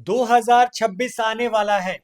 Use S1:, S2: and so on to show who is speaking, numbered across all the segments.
S1: 2026 आने वाला है।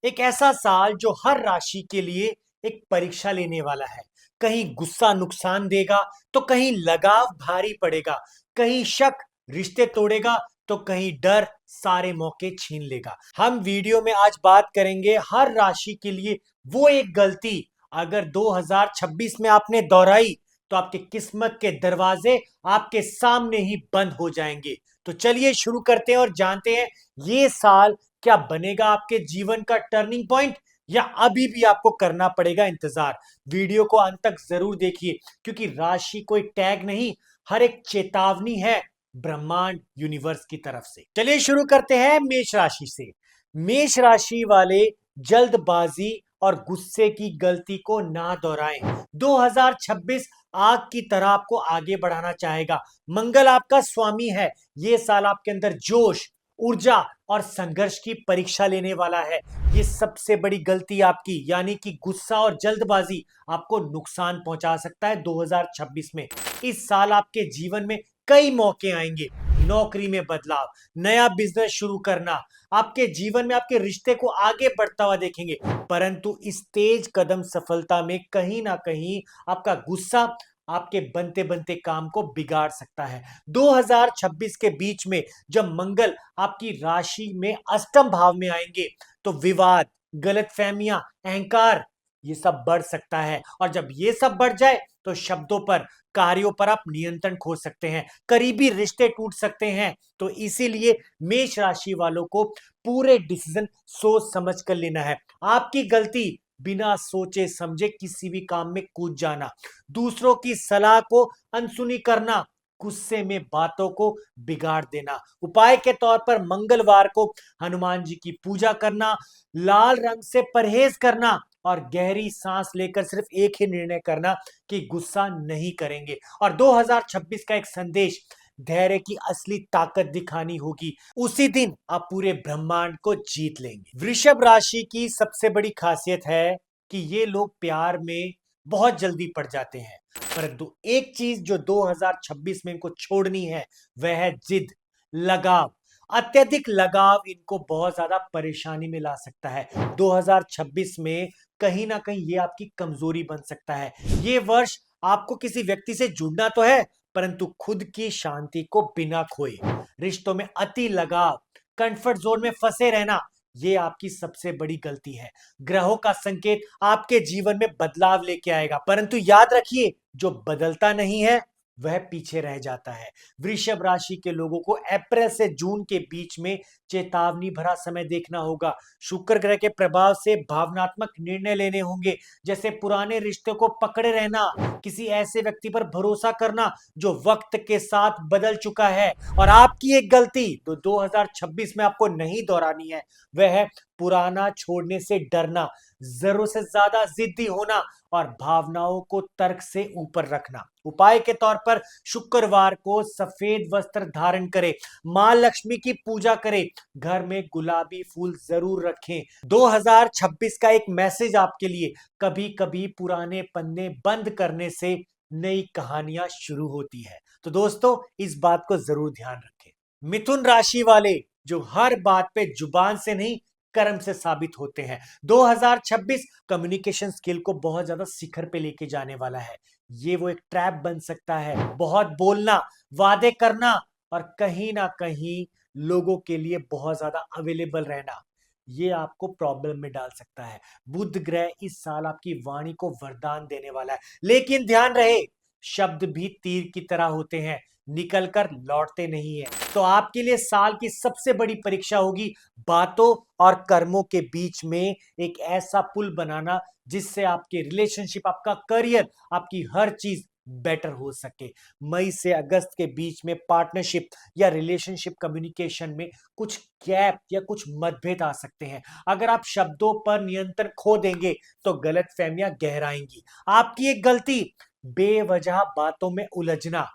S1: एक ऐसा साल जो हर राशि के लिए एक परीक्षा लेने वाला है। कहीं गुस्सा नुकसान देगा तो कहीं लगाव भारी पड़ेगा। कहीं शक रिश्ते तोड़ेगा तो कहीं डर सारे मौके छीन लेगा। हम वीडियो में आज बात करेंगे हर राशि के लिए वो एक गलती, अगर 2026 में आपने दोहराई तो आपके किस्मत के दरवाजे आपके सामने ही बंद हो जाएंगे। तो चलिए शुरू करते हैं और जानते हैं ये साल क्या बनेगा आपके जीवन का टर्निंग पॉइंट, या अभी भी आपको करना पड़ेगा इंतजार। वीडियो को अंत तक जरूर देखिए, क्योंकि राशि कोई टैग नहीं, हर एक चेतावनी है ब्रह्मांड यूनिवर्स की तरफ से। चलिए शुरू करते हैं मेष राशि से। मेष राशि वाले जल्दबाजी और गुस्से की गलती को ना दोहराएं। 2026 आग की तरह आपको आगे बढ़ाना चाहेगा। मंगल आपका स्वामी है। ये साल आपके अंदर जोश, ऊर्जा और संघर्ष की परीक्षा लेने वाला है। ये सबसे बड़ी गलती आपकी यानी कि गुस्सा और जल्दबाजी आपको नुकसान पहुंचा सकता है 2026 में। इस साल आपके जीवन में कई मौके आएंगे। नौकरी में बदलाव, नया बिजनेस शुरू करना, आपके जीवन में आपके रिश्ते को आगे बढ़ता हुआ देखेंगे। परंतु इस तेज कदम सफलता में कहीं ना कहीं आपका गुस्सा आपके बनते बनते काम को बिगाड़ सकता है। 2026 के बीच में जब मंगल आपकी राशि में अष्टम भाव में आएंगे तो विवाद, गलतफहमियां, अहंकार ये सब बढ़ सकता है। और जब ये सब बढ़ जाए तो शब्दों पर, कार्यों पर आप नियंत्रण खो सकते हैं, करीबी रिश्ते टूट सकते हैं। तो इसीलिए मेष राशि वालों को पूरे डिसीजन सोच समझ कर लेना है। आपकी गलती बिना सोचे समझे किसी भी काम में कूद जाना, दूसरों की सलाह को अनसुनी करना, गुस्से में बातों को बिगाड़ देना। उपाय के तौर पर मंगलवार को हनुमान जी की पूजा करना, लाल रंग से परहेज करना और गहरी सांस लेकर सिर्फ एक ही निर्णय करना कि गुस्सा नहीं करेंगे। और 2026 का एक संदेश, धैर्य की असली ताकत दिखानी होगी। उसी दिन आप पूरे ब्रह्मांड को जीत लेंगे। वृषभ राशि की सबसे बड़ी खासियत है कि ये लोग प्यार में बहुत जल्दी पड़ जाते हैं, परंतु एक चीज जो 2026 में इनको छोड़नी है वह है जिद, लगाव। अत्यधिक लगाव इनको बहुत ज्यादा परेशानी में ला सकता है। 2026 में कहीं ना कहीं ये आपकी कमजोरी बन सकता है। ये वर्ष आपको किसी व्यक्ति से जुड़ना तो है, परंतु खुद की शांति को बिना खोए। रिश्तों में अति लगाव, कंफर्ट जोन में फंसे रहना, ये आपकी सबसे बड़ी गलती है। ग्रहों का संकेत आपके जीवन में बदलाव लेके आएगा, परंतु याद रखिए जो बदलता नहीं है वह पीछे रह जाता है। वृषभ राशि के लोगों को अप्रैल से जून के बीच में चेतावनी भरा समय देखना होगा। शुक्र ग्रह के प्रभाव से भावनात्मक निर्णय लेने होंगे, जैसे पुराने रिश्ते को पकड़े रहना, किसी ऐसे व्यक्ति पर भरोसा करना जो वक्त के साथ बदल चुका है। और आपकी एक गलती तो 2026 में आपको नहीं दोहरानी है, वह है पुराना छोड़ने से डरना, जरूरत से ज्यादा जिद्दी होना और भावनाओं को तर्क से ऊपर रखना। उपाय के तौर पर शुक्रवार को सफेद वस्त्र धारण करें, मां लक्ष्मी की पूजा करें, घर में गुलाबी फूल जरूर रखें। 2026 का एक मैसेज आपके लिए, कभी कभी पुराने पन्ने बंद करने से नई कहानियां शुरू होती है। तो दोस्तों इस बात को जरूर ध्यान रखें। मिथुन राशि वाले जो हर बात पे जुबान से नहीं कर्म से साबित होते हैं, 2026 कम्युनिकेशन स्किल को बहुत ज्यादा शिखर पे लेके जाने वाला है। ये वो एक ट्रैप बन सकता है। बहुत बोलना, वादे करना और कहीं ना कहीं लोगों के लिए बहुत ज्यादा अवेलेबल रहना, ये आपको प्रॉब्लम में डाल सकता है। बुध ग्रह इस साल आपकी वाणी को वरदान देने वाला है, लेकिन ध्यान रहे शब्द भी तीर की तरह होते हैं, निकलकर लौटते नहीं है। तो आपके लिए साल की सबसे बड़ी परीक्षा होगी बातों और कर्मों के बीच में एक ऐसा पुल बनाना जिससे आपके रिलेशनशिप, आपका करियर, आपकी हर चीज बेटर हो सके। मई से अगस्त के बीच में पार्टनरशिप या रिलेशनशिप कम्युनिकेशन में कुछ गैप या कुछ मतभेद आ सकते हैं। अगर आप शब्दों पर नियंत्रण खो देंगे तो गलतफहमियां गहराएंगी। आपकी एक गलती, बेवजह बातों में उलझना,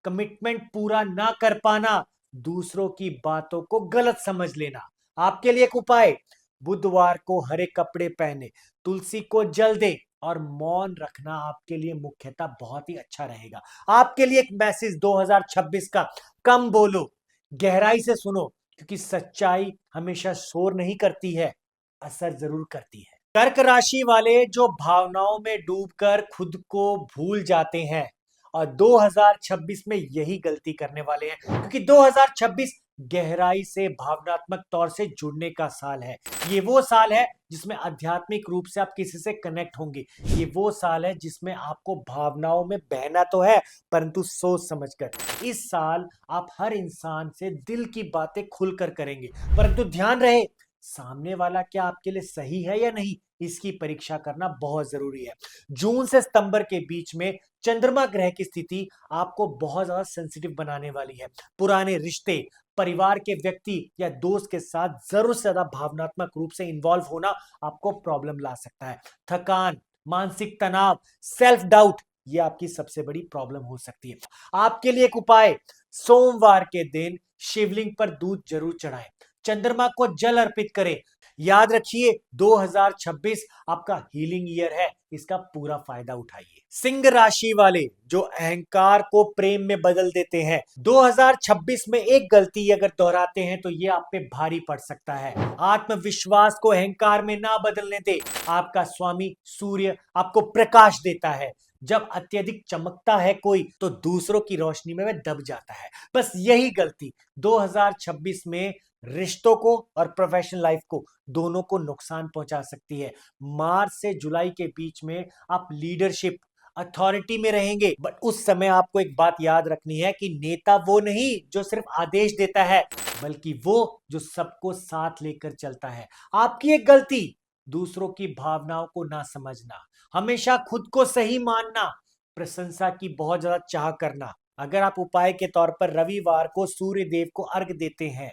S1: कमिटमेंट पूरा ना कर पाना, दूसरों की बातों को गलत समझ लेना। आपके लिए एक उपाय, बुधवार को हरे कपड़े पहने, तुलसी को जल दे और मौन रखना आपके लिए मुख्यतः बहुत ही अच्छा रहेगा। आपके लिए एक मैसेज 2026 का, कम बोलो, गहराई से सुनो, क्योंकि सच्चाई हमेशा शोर नहीं करती है, असर जरूर करती है। कर्क राशि वाले जो भावनाओं में डूबकर खुद को भूल जाते हैं और 2026 में यही गलती करने वाले हैं, क्योंकि 2026 गहराई से भावनात्मक तौर से जुड़ने का साल है। ये वो साल है जिसमें आध्यात्मिक रूप से आप किसी से कनेक्ट होंगे। ये वो साल है जिसमें आपको भावनाओं में बहना तो है, परंतु सोच समझकर। इस साल आप हर इंसान से दिल की बातें खुलकर करेंगे, परंतु ध्यान रहे सामने वाला क्या आपके लिए सही है या नहीं, इसकी परीक्षा करना बहुत जरूरी है। जून से सितंबर के बीच में चंद्रमा ग्रह की स्थिति आपको बहुत ज्यादा सेंसिटिव बनाने वाली है। पुराने रिश्ते, परिवार के व्यक्ति या दोस्त के साथ जरूर से ज्यादा भावनात्मक रूप से इन्वॉल्व होना आपको प्रॉब्लम ला सकता है। थकान, मानसिक तनाव, सेल्फ डाउट, ये आपकी सबसे बड़ी प्रॉब्लम हो सकती है। आपके लिए एक उपाय, सोमवार के दिन शिवलिंग पर दूध जरूर चढ़ाएं, चंद्रमा को जल अर्पित करें। याद रखिए 2026 आपका हीलिंग ईयर है, इसका पूरा फायदा उठाइए। सिंह राशि वाले जो अहंकार को प्रेम में बदल देते हैं, 2026 में एक गलती अगर दोहराते हैं तो ये आप पे भारी पड़ सकता है। आत्मविश्वास को अहंकार में ना बदलने दे। आपका स्वामी सूर्य आपको प्रकाश देता है। जब अत्यधिक चमकता है कोई तो दूसरों की रोशनी में वह दब जाता है। बस यही गलती 2026 में रिश्तों को और प्रोफेशनल लाइफ को दोनों को नुकसान पहुंचा सकती है। मार्च से जुलाई के बीच में आप लीडरशिप, अथॉरिटी में रहेंगे, बट उस समय आपको एक बात याद रखनी है कि नेता वो नहीं जो सिर्फ आदेश देता है, बल्कि वो जो सबको साथ लेकर चलता है। आपकी एक गलती, दूसरों की भावनाओं को ना समझना, हमेशा खुद को सही मानना, प्रशंसा की बहुत ज्यादा चाह करना। अगर आप उपाय के तौर पर रविवार को सूर्य देव को अर्घ देते हैं,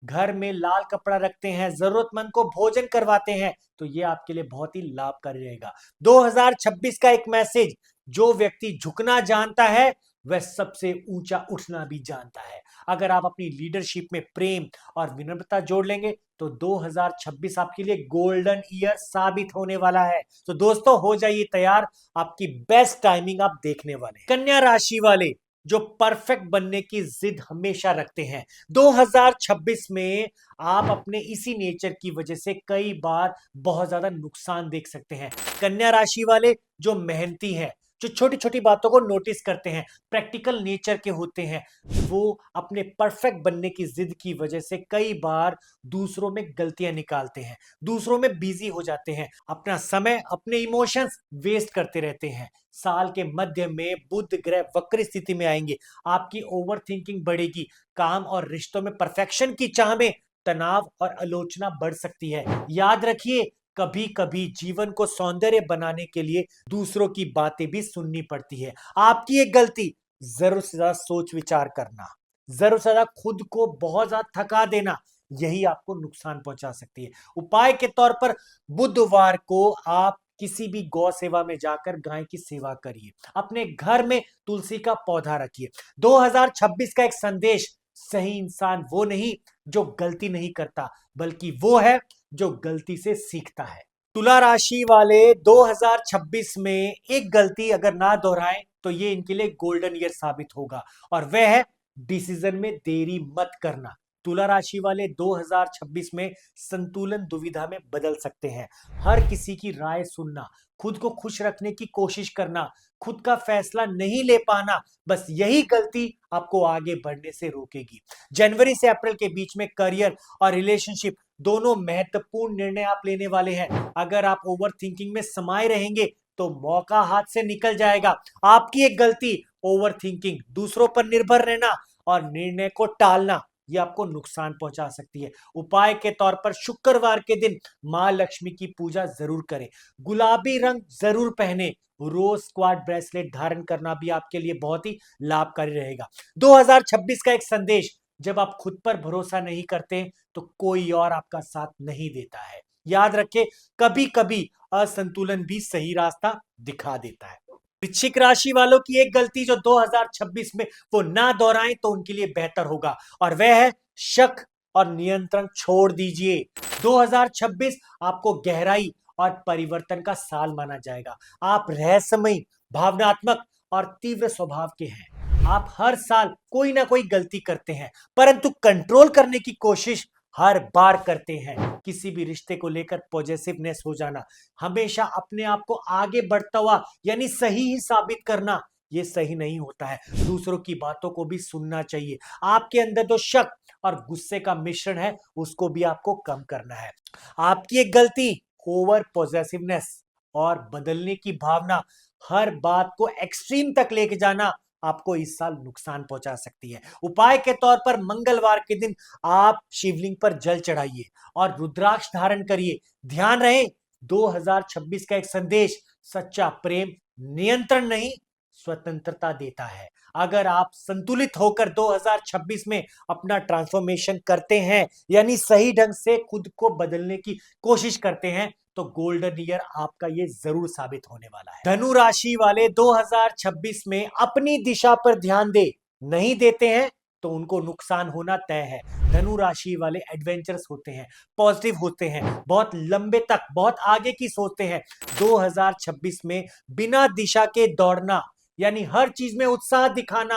S1: घर में लाल कपड़ा रखते हैं, जरूरतमंद को भोजन करवाते हैं, तो ये आपके लिए बहुत ही लाभकारी रहेगा। 2026 का एक मैसेज, जो व्यक्ति झुकना जानता है वह सबसे ऊंचा उठना भी जानता है। अगर आप अपनी लीडरशिप में प्रेम और विनम्रता जोड़ लेंगे तो 2026 आपके लिए गोल्डन ईयर साबित होने वाला है। तो दोस्तों हो जाइए तैयार, आपकी बेस्ट टाइमिंग आप देखने वाले हैं। कन्या राशि वाले जो परफेक्ट बनने की जिद हमेशा रखते हैं, 2026 में आप अपने इसी नेचर की वजह से कई बार बहुत ज्यादा नुकसान देख सकते हैं। कन्या राशि वाले जो मेहनती हैं, जो छोटी छोटी बातों को नोटिस करते हैं, प्रैक्टिकल नेचर के होते हैं, वो अपने परफेक्ट बनने की जिद की वजह से कई बार दूसरों में गलतियां निकालते हैं, दूसरों में बिजी हो जाते हैं, अपना समय, अपने इमोशंस वेस्ट करते रहते हैं। साल के मध्य में बुध ग्रह वक्र स्थिति में आएंगे, आपकी ओवर थिंकिंग बढ़ेगी, काम और रिश्तों में परफेक्शन की चाह में तनाव और आलोचना बढ़ सकती है। याद रखिए कभी कभी जीवन को सौंदर्य बनाने के लिए दूसरों की बातें भी सुननी पड़ती है। आपकी एक गलती, जरूर से ज्यादा सोच विचार करना, जरूर से ज्यादा खुद को बहुत ज्यादा थका देना, यही आपको नुकसान पहुंचा सकती है। उपाय के तौर पर बुधवार को आप किसी भी गौ सेवा में जाकर गाय की सेवा करिए, अपने घर में तुलसी का पौधा रखिए। 2026 का एक संदेश, सही इंसान वो नहीं जो गलती नहीं करता, बल्कि वो है जो गलती से सीखता है। तुला राशि वाले 2026 में एक गलती अगर ना दोहराएं तो ये इनके लिए गोल्डन ईयर साबित होगा, और वह है डिसीजन में देरी मत करना। तुला राशि वाले 2026 में संतुलन दुविधा में बदल सकते हैं। हर किसी की राय सुनना, खुद को खुश रखने की कोशिश करना, खुद का फैसला नहीं ले पाना, बस यही गलती आपको आगे बढ़ने से रोकेगी। जनवरी से अप्रैल के बीच में करियर और रिलेशनशिप दोनों महत्वपूर्ण निर्णय आप लेने वाले हैं। अगर आप ओवर थिंकिंग में समाये रहेंगे तो मौका हाथ से निकल जाएगा। आपकी एक गलती, ओवर थिंकिंग, दूसरों पर निर्भर रहना और निर्णय को टालना, ये आपको नुकसान पहुंचा सकती है। उपाय के तौर पर शुक्रवार के दिन मां लक्ष्मी की पूजा जरूर करें, गुलाबी रंग जरूर पहने, रोज स्क्वाड ब्रेसलेट धारण करना भी आपके लिए बहुत ही लाभकारी रहेगा। 2026 का एक संदेश, जब आप खुद पर भरोसा नहीं करते तो कोई और आपका साथ नहीं देता है। याद रखें कभी कभी असंतुलन भी सही रास्ता दिखा देता है। वृश्चिक राशि वालों की एक गलती जो 2026 में वो ना दोहराएं तो उनके लिए बेहतर होगा, और वह है शक और नियंत्रण छोड़ दीजिए। 2026 आपको गहराई और परिवर्तन का साल माना जाएगा। आप रहस्यमयी, भावनात्मक और तीव्र स्वभाव के हैं। आप हर साल कोई ना कोई गलती करते हैं, परंतु कंट्रोल करने की कोशिश हर बार करते हैं। किसी भी रिश्ते को लेकर पॉजिटिवनेस हो जाना, हमेशा अपने आप को आगे बढ़ता हुआ यानी सही ही साबित करना, ये सही नहीं होता है। दूसरों की बातों को भी सुनना चाहिए। आपके अंदर जो शक और गुस्से का मिश्रण है, उसको भी आपको कम करना है। आपकी एक गलती, ओवर पॉजिटिवनेस और बदलने की भावना, हर बात को एक्सट्रीम तक लेके जाना आपको इस साल नुकसान पहुंचा सकती है। उपाय के तौर पर मंगलवार के दिन आप शिवलिंग पर जल चढ़ाइए और रुद्राक्ष धारण करिए। ध्यान रहे, 2026 का एक संदेश, सच्चा प्रेम नियंत्रण नहीं, स्वतंत्रता देता है। अगर आप संतुलित होकर 2026 में अपना ट्रांसफॉर्मेशन करते हैं, यानी सही ढंग से खुद को बदलने की कोशिश करते हैं, तो गोल्डन ईयर आपका ये जरूर साबित होने वाला है। धनु राशि वाले 2026 में अपनी दिशा पर ध्यान दे, नहीं देते हैं तो उनको नुकसान होना तय है। धनु राशि वाले एडवेंचरस होते हैं, पॉजिटिव होते हैं, बहुत लंबे तक, बहुत आगे की सोचते हैं। 2026 में बिना दिशा के दौड़ना, यानी हर चीज में उत्साह दिखाना,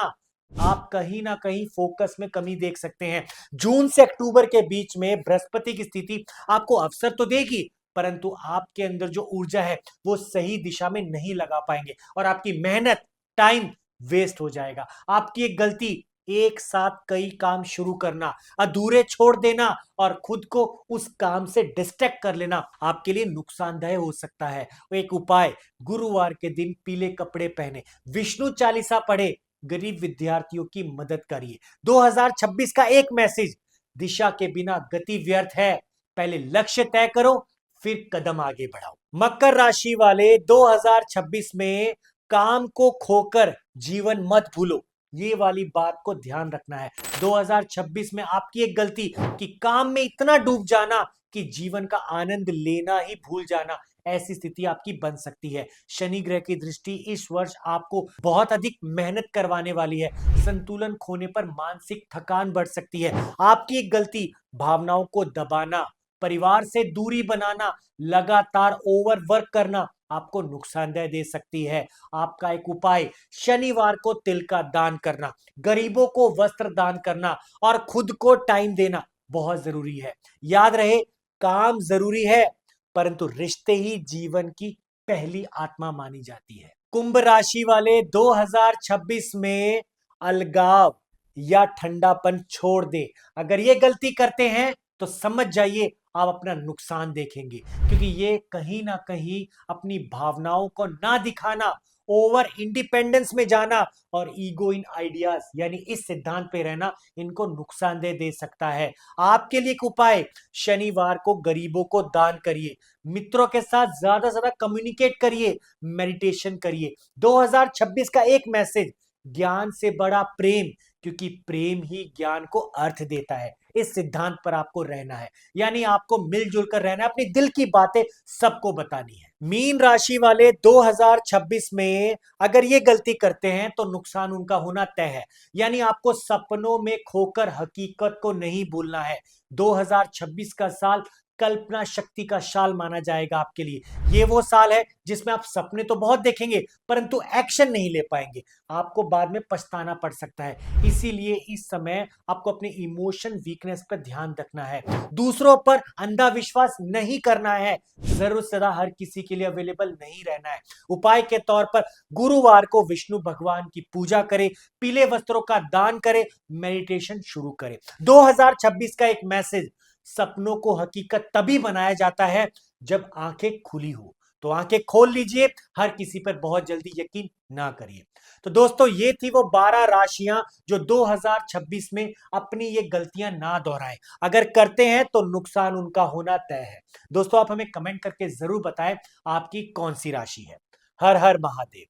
S1: आप कहीं ना कहीं फोकस में कमी देख सकते हैं। जून से अक्टूबर के बीच में बृहस्पति की स्थिति आपको अवसर तो देगी, परंतु आपके अंदर जो ऊर्जा है वो सही दिशा में नहीं लगा पाएंगे और आपकी मेहनत, टाइम वेस्ट हो जाएगा। आपकी एक गलती, एक साथ कई काम शुरू करना, अधूरे छोड़ देना और खुद को उस काम से डिस्ट्रैक्ट कर लेना आपके लिए नुकसानदायक हो सकता है। एक उपाय, गुरुवार के दिन पीले कपड़े पहने, विष्णु चालीसा पढ़े, गरीब विद्यार्थियों की मदद करिए। 2026 का एक मैसेज, दिशा के बिना गति व्यर्थ है। पहले लक्ष्य तय करो, फिर कदम आगे बढ़ाओ। मकर राशि वाले 2026 में काम को खोकर जीवन मत भूलो, ये वाली बात को ध्यान रखना है। 2026 में आपकी एक गलती कि काम में इतना डूब जाना कि जीवन का आनंद लेना ही भूल जाना, ऐसी स्थिति आपकी बन सकती है। शनि ग्रह की दृष्टि इस वर्ष आपको बहुत अधिक मेहनत करवाने वाली है। संतुलन खोने पर मानसिक थकान बढ़ सकती है। आपकी एक गलती, भावनाओं को दबाना, परिवार से दूरी बनाना, लगातार ओवर वर्क करना आपको नुकसानदेह दे सकती है। आपका एक उपाय, शनिवार को तिल का दान करना, गरीबों को वस्त्र दान करना और खुद को टाइम देना बहुत जरूरी है। याद रहे, काम जरूरी है, परंतु रिश्ते ही जीवन की पहली आत्मा मानी जाती है। कुंभ राशि वाले 2026 में अलगाव या ठंडापन छोड़ दे। अगर ये गलती करते हैं तो समझ जाइए आप अपना नुकसान देखेंगे, क्योंकि ये कहीं ना कहीं अपनी भावनाओं को ना दिखाना, ओवर इंडिपेंडेंस में जाना और ईगो इन आइडियाज यानी इस सिद्धांत पे रहना इनको नुकसानदेह दे सकता है। आपके लिए एक उपाय, शनिवार को गरीबों को दान करिए, मित्रों के साथ ज्यादा से ज्यादा कम्युनिकेट करिए, मेडिटेशन करिए। 2026 का एक मैसेज, ज्ञान से बड़ा प्रेम, क्योंकि प्रेम ही ज्ञान को अर्थ देता है। इस सिद्धांत पर आपको रहना है, यानी आपको मिलजुल कर रहना है, अपनी दिल की बातें सबको बतानी है। मीन राशि वाले 2026 में अगर ये गलती करते हैं तो नुकसान उनका होना तय है, यानी आपको सपनों में खोकर हकीकत को नहीं भूलना है। 2026 का साल कल्पना शक्ति का साल माना जाएगा आपके लिए। ये वो साल है जिसमें आप सपने तो बहुत देखेंगे परंतु एक्शन नहीं ले पाएंगे, आपको बाद में पछताना पड़ सकता है। इसीलिए इस समय आपको अपने इमोशन वीकनेस पर ध्यान रखना है, दूसरों पर अंधा विश्वास नहीं करना है, जरूरत से ज्यादा हर किसी के लिए अवेलेबल नहीं रहना है। उपाय के तौर पर गुरुवार को विष्णु भगवान की पूजा करें, पीले वस्त्रों का दान करें, मेडिटेशन शुरू करें। 2026 का एक मैसेज, सपनों को हकीकत तभी बनाया जाता है जब आंखें खुली हो, तो आंखें खोल लीजिए, हर किसी पर बहुत जल्दी यकीन ना करिए। तो दोस्तों, ये थी वो 12 राशियां जो 2026 में अपनी ये गलतियां ना दोहराएं। अगर करते हैं तो नुकसान उनका होना तय है। दोस्तों, आप हमें कमेंट करके जरूर बताएं आपकी कौन सी राशि है। हर हर महादेव।